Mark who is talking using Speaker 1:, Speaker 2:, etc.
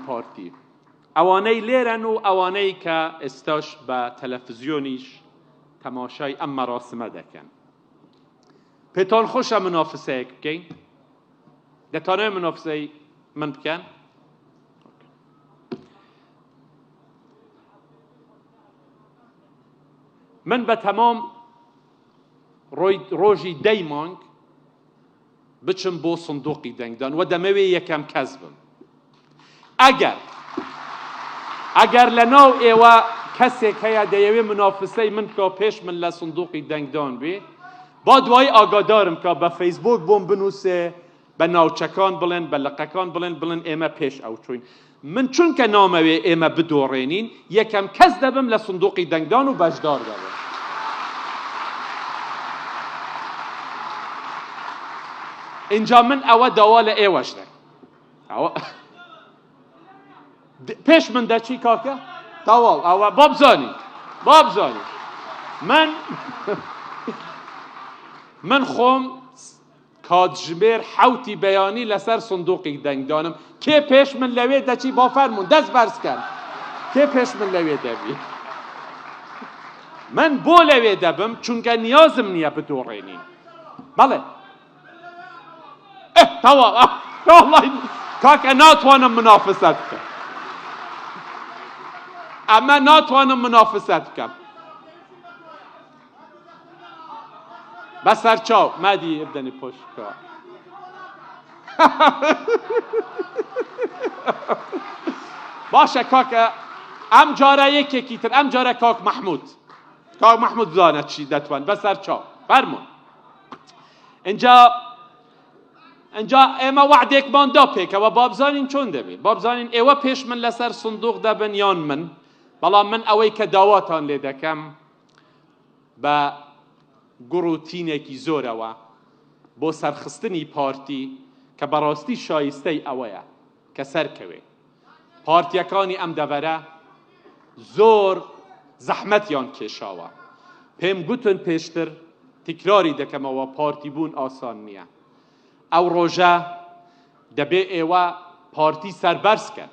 Speaker 1: پارتی ئەوانەی لێرەن و ئەوانەی کە ئێستاش بە تەلەڤیزیۆنیش تەماشای ئەم مەراسمە دەکەن. پێتان خۆشە منافسەیەک بکەین؟ دەتانەوێت منافسەی من بکەن؟ من بە تەمام ڕۆژی 10 مانگ بچم بۆ سندوقی دەنگدان و دەمەوێت یەکەم کەس بم. ئەگەر لە ناو ئێوە کەسێک هەیە دەیەوێت منافسەی من بکە پێش من لە سندوقی دەنگدان بێ، با دوای ئاگادارم کە بە فەیسبوک بۆم بنووسێ، بە ناوچەکان بڵێن، بە لقەکان بڵێن ئێمە پێش ئەو چوین. من چونکە نامەوێ ئێمە بدۆڕێنین، یەکەم کەس دەبم لە سندوقی دەنگدان و بەشدار دەبم. اینجا من ئەوە داوا لە ئێوەش دەکەم. پێش من دەچی کاکە؟ تەواو ئەوە بابزانی من خۆم کاتژمێر 7 بەیانی لەسەر سندوقی دەنگدانم. کێ پێش من لەوێ دەچی با فەرموون دەست بەرزکەن. کێ پێش من لەوێ دەبی؟ من بۆ لەوێ دەبم چونکە نیازم نییە بدۆڕێنین. بەڵێ تەواو وەڵڵی کاکە ناتوانم منافست بکەم. ئەمە ناتوانم منافست بکەم. بەسەر چاو مادی ابدەنی پۆشکە. باشە کاکە ئەم جارە یەکێکی تر، ئەم جارە کاک محمود زانە چی دەتوان. بەسەر چاو فەرموون. اینجا ئێمە وعدێکمان دا پێکەوە بابزانین چۆن دەبێت. بابزانین ئێوە پێش من لەسەر سندوق دەبن یان من. بەڵام من ئەوەی کە داواتان لێ دەکەم بە گوڕ و تینێکی زۆرەوە بۆ سەرخستنی پارتی کە بەڕاستی شایستەی ئەوەیە کە سەرکەوێ. پارتیەکانی ئەم دەڤەرە زۆر زەحمەتیان کێشاوە. پێم گوتن پێشتر، تیکراری دەکەمەوە، پارتی بوون ئاسان نییە. ئەو ڕۆژە دەبێ ئێوە پارتی سەربەرز کەن.